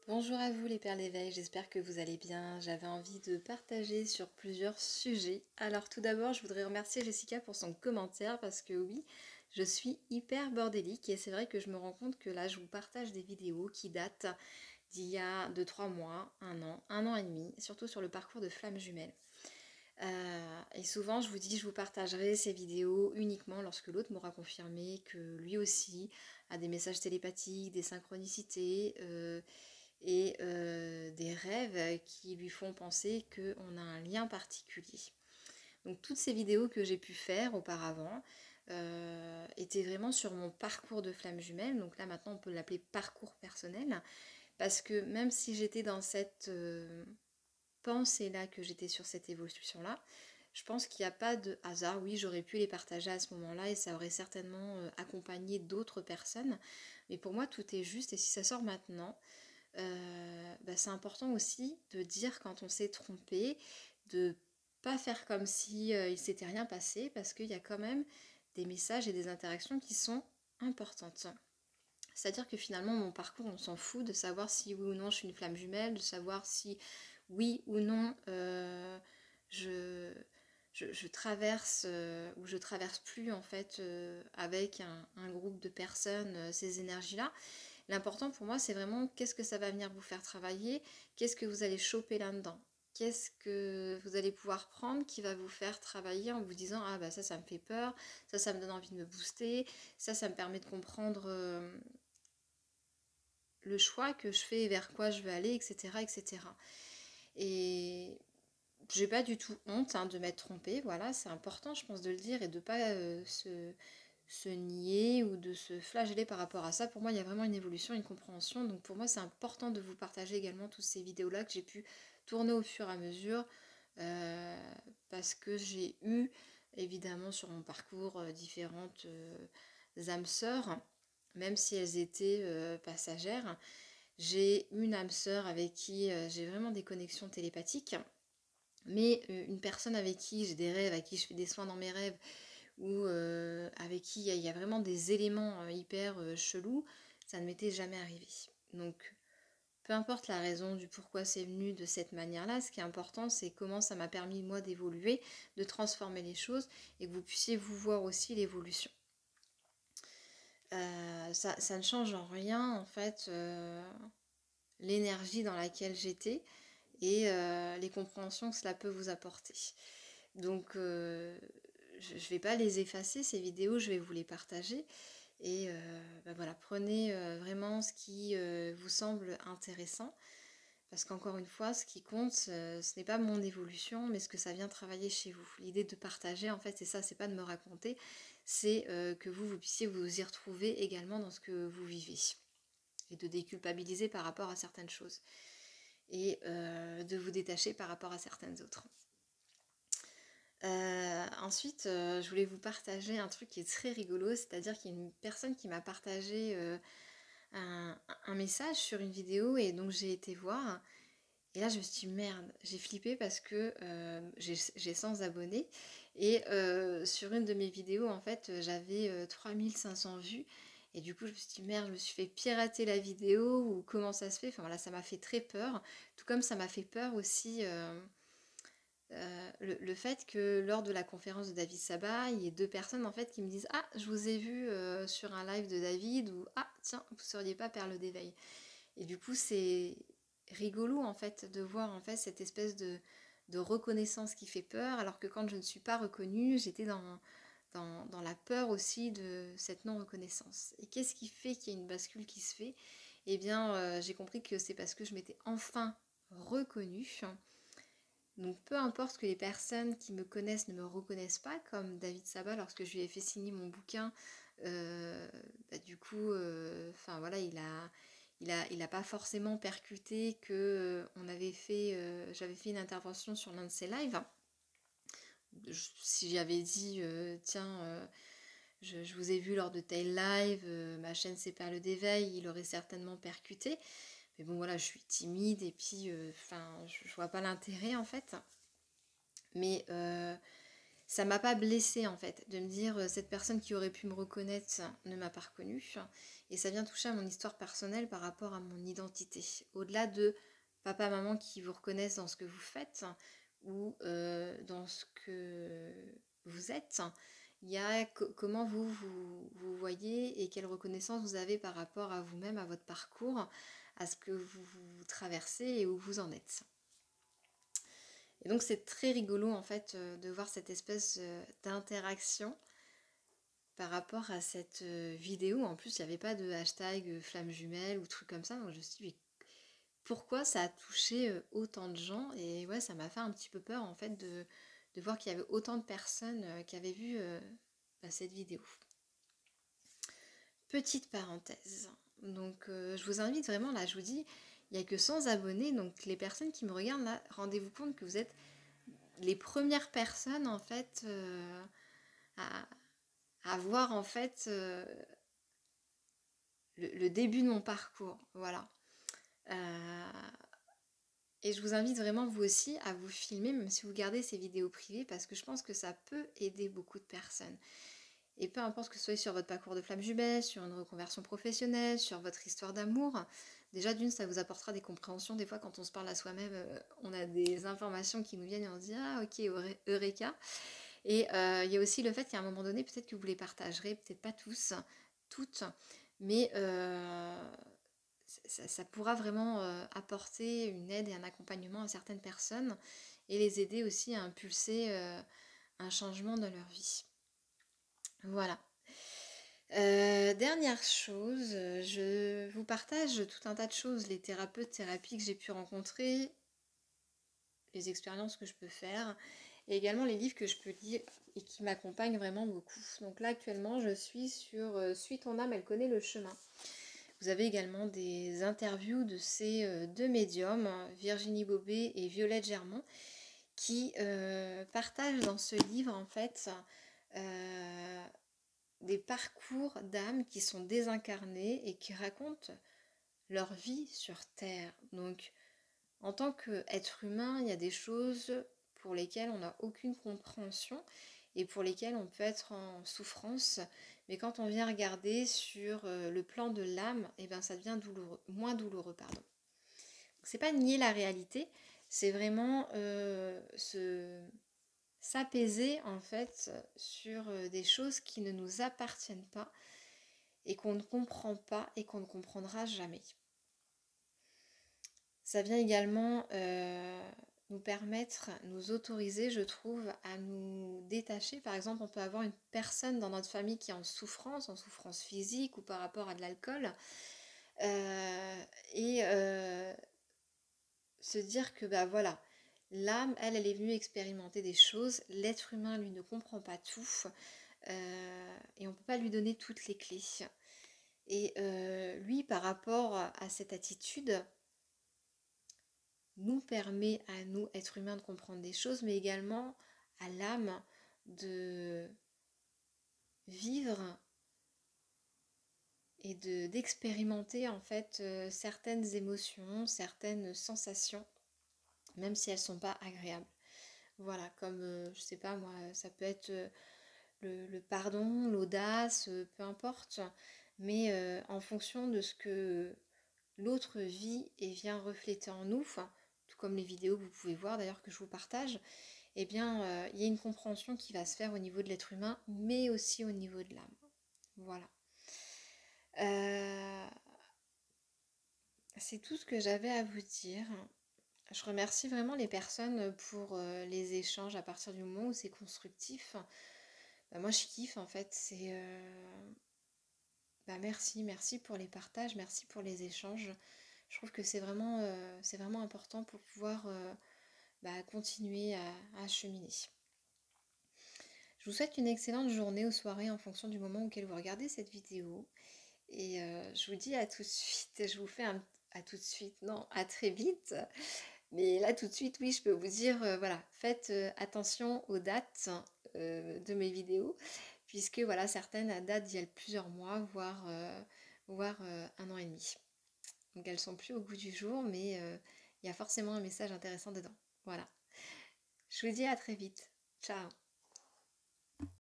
Bonjour à vous les perles d'éveil, j'espère que vous allez bien. J'avais envie de partager sur plusieurs sujets. Alors tout d'abord, je voudrais remercier Jessica pour son commentaire parce que oui, je suis hyper bordélique et c'est vrai que je me rends compte que là, je vous partage des vidéos qui datent d'il y a 2-3 mois, un an et demi, surtout sur le parcours de flammes jumelles. Et souvent, je vous dis, je vous partagerai ces vidéos uniquement lorsque l'autre m'aura confirmé que lui aussi a des messages télépathiques, des synchronicités et des rêves qui lui font penser qu'on a un lien particulier. Donc toutes ces vidéos que j'ai pu faire auparavant étaient vraiment sur mon parcours de flamme jumelle. Donc là maintenant on peut l'appeler parcours personnel. Parce que même si j'étais dans cette pensée-là, que j'étais sur cette évolution-là, je pense qu'il n'y a pas de hasard. Oui, j'aurais pu les partager à ce moment-là et ça aurait certainement accompagné d'autres personnes. Mais pour moi, tout est juste et si ça sort maintenant, c'est important aussi de dire quand on s'est trompé, de pas faire comme si il s'était rien passé, parce qu'il y a quand même des messages et des interactions qui sont importantes. C'est-à-dire que finalement mon parcours, on s'en fout de savoir si oui ou non je suis une flamme jumelle, de savoir si oui ou non je, je traverse ou je traverse plus en fait avec un groupe de personnes ces énergies-là. L'important pour moi, c'est vraiment qu'est-ce que ça va venir vous faire travailler, qu'est-ce que vous allez choper là-dedans, qu'est-ce que vous allez pouvoir prendre qui va vous faire travailler en vous disant ah bah ça me fait peur, ça me donne envie de me booster, ça me permet de comprendre le choix que je fais et vers quoi je veux aller, etc. etc. Et j'ai pas du tout honte de m'être trompée, voilà, c'est important je pense de le dire et de pas se nier ou de se flageller par rapport à ça. Pour moi, il y a vraiment une évolution, une compréhension. Donc pour moi, c'est important de vous partager également toutes ces vidéos-là que j'ai pu tourner au fur et à mesure. Parce que j'ai eu, évidemment, sur mon parcours, différentes âmes sœurs, même si elles étaient passagères. J'ai une âme sœur avec qui j'ai vraiment des connexions télépathiques. Mais une personne avec qui j'ai des rêves, à qui je fais des soins dans mes rêves, ou avec qui il y a vraiment des éléments hyper chelous, ça ne m'était jamais arrivé. Donc, peu importe la raison du pourquoi c'est venu de cette manière-là, ce qui est important, c'est comment ça m'a permis, moi, d'évoluer, de transformer les choses, et que vous puissiez vous voir aussi l'évolution. Ça ne change en rien, en fait, l'énergie dans laquelle j'étais, et les compréhensions que cela peut vous apporter. Donc je ne vais pas les effacer, ces vidéos, je vais vous les partager. Et voilà, prenez vraiment ce qui vous semble intéressant. Parce qu'encore une fois, ce qui compte, ce n'est pas mon évolution, mais ce que ça vient travailler chez vous. L'idée de partager, en fait, c'est ça, c'est pas de me raconter, c'est que vous puissiez vous y retrouver également dans ce que vous vivez. Et de déculpabiliser par rapport à certaines choses. Et de vous détacher par rapport à certaines autres. Ensuite, je voulais vous partager un truc qui est très rigolo, c'est-à-dire qu'il y a une personne qui m'a partagé un message sur une vidéo et donc j'ai été voir. Et là, je me suis dit merde, j'ai flippé parce que j'ai 100 abonnés et sur une de mes vidéos, en fait, j'avais 3500 vues. Et du coup, je me suis dit merde, je me suis fait pirater la vidéo ou comment ça se fait. Enfin voilà, ça m'a fait très peur. Tout comme ça m'a fait peur aussi le fait que lors de la conférence de David Sabat, il y ait deux personnes en fait qui me disent ah je vous ai vu sur un live de David ou ah tiens vous seriez pas perle d'éveil. Et du coup c'est rigolo en fait de voir en fait cette espèce de reconnaissance qui fait peur alors que quand je ne suis pas reconnue j'étais dans la peur aussi de cette non-reconnaissance. Et qu'est-ce qui fait qu'il y a une bascule qui se fait? Eh bien j'ai compris que c'est parce que je m'étais enfin reconnue. Donc peu importe que les personnes qui me connaissent ne me reconnaissent pas, comme David Sabat lorsque je lui ai fait signer mon bouquin, du coup, enfin voilà, il a pas forcément percuté que j'avais fait une intervention sur l'un de ses lives. Si j'avais dit, tiens, je vous ai vu lors de tel live, ma chaîne c'est Perle d'éveil, il aurait certainement percuté. Mais bon voilà, je suis timide et puis, enfin, je vois pas l'intérêt en fait. Mais ça m'a pas blessée en fait, de me dire cette personne qui aurait pu me reconnaître ne m'a pas reconnue. Et ça vient toucher à mon histoire personnelle par rapport à mon identité. Au-delà de papa, maman qui vous reconnaissent dans ce que vous faites ou dans ce que vous êtes, il y a comment vous voyez et quelle reconnaissance vous avez par rapport à vous-même, à votre parcours, à ce que vous traversez et où vous en êtes. Et donc c'est très rigolo en fait de voir cette espèce d'interaction par rapport à cette vidéo. En plus il n'y avait pas de hashtag flamme jumelle ou truc comme ça, donc je me suis dit mais pourquoi ça a touché autant de gens? Et ouais, ça m'a fait un petit peu peur en fait de voir qu'il y avait autant de personnes qui avaient vu cette vidéo. Petite parenthèse, donc je vous invite vraiment là, je vous dis, il n'y a que 100 abonnés, donc les personnes qui me regardent là, rendez-vous compte que vous êtes les premières personnes en fait à voir en fait le début de mon parcours, voilà. Et je vous invite vraiment vous aussi à vous filmer, même si vous gardez ces vidéos privées, parce que je pense que ça peut aider beaucoup de personnes. Et peu importe que ce soit sur votre parcours de flamme jumelle, sur une reconversion professionnelle, sur votre histoire d'amour, déjà d'une, ça vous apportera des compréhensions. Des fois, quand on se parle à soi-même, on a des informations qui nous viennent et on se dit « Ah ok, Eureka !» Et il y a aussi le fait qu'à un moment donné, peut-être que vous les partagerez, peut-être pas tous, toutes, mais ça pourra vraiment apporter une aide et un accompagnement à certaines personnes et les aider aussi à impulser un changement dans leur vie. Voilà. Dernière chose, je vous partage tout un tas de choses, les thérapeutes, thérapies que j'ai pu rencontrer, les expériences que je peux faire, et également les livres que je peux lire et qui m'accompagnent vraiment beaucoup. Donc là actuellement je suis sur Suis ton âme, elle connaît le chemin. Vous avez également des interviews de ces deux médiums, Virginie Bobet et Violette Germont, qui partagent dans ce livre en fait des parcours d'âmes qui sont désincarnées et qui racontent leur vie sur Terre. Donc en tant qu'être humain, il y a des choses pour lesquelles on n'a aucune compréhension et pour lesquelles on peut être en souffrance. Mais quand on vient regarder sur le plan de l'âme, eh ben ça devient douloureux, moins douloureux. Pardon. C'est pas nier la réalité, c'est vraiment s'apaiser en fait sur des choses qui ne nous appartiennent pas et qu'on ne comprend pas et qu'on ne comprendra jamais. Ça vient également nous permettre, nous autoriser, je trouve, à nous détacher. Par exemple, on peut avoir une personne dans notre famille qui est en souffrance physique ou par rapport à de l'alcool, et se dire que bah voilà, l'âme, elle est venue expérimenter des choses, l'être humain, lui, ne comprend pas tout, et on ne peut pas lui donner toutes les clés. Et lui, par rapport à cette attitude, nous permet à nous, êtres humains, de comprendre des choses, mais également à l'âme de vivre et d'expérimenter en fait certaines émotions, certaines sensations, même si elles ne sont pas agréables. Voilà, comme, je sais pas moi, ça peut être le pardon, l'audace, peu importe, mais en fonction de ce que l'autre vit et vient refléter en nous, tout comme les vidéos que vous pouvez voir d'ailleurs que je vous partage, eh bien il y a une compréhension qui va se faire au niveau de l'être humain, mais aussi au niveau de l'âme. Voilà. C'est tout ce que j'avais à vous dire. Je remercie vraiment les personnes pour les échanges à partir du moment où c'est constructif. Bah, moi je kiffe en fait, merci pour les partages, merci pour les échanges. Je trouve que c'est vraiment important pour pouvoir continuer à cheminer. Je vous souhaite une excellente journée ou soirée en fonction du moment auquel vous regardez cette vidéo. Et je vous dis à tout de suite, je vous fais à tout de suite, non, à très vite. Mais là tout de suite, oui, je peux vous dire, voilà, faites attention aux dates de mes vidéos, puisque voilà, certaines datent d'il y a plusieurs mois, voire 1 an et demi. Donc elles sont plus au goût du jour, mais il y a forcément un message intéressant dedans. Voilà. Je vous dis à très vite. Ciao.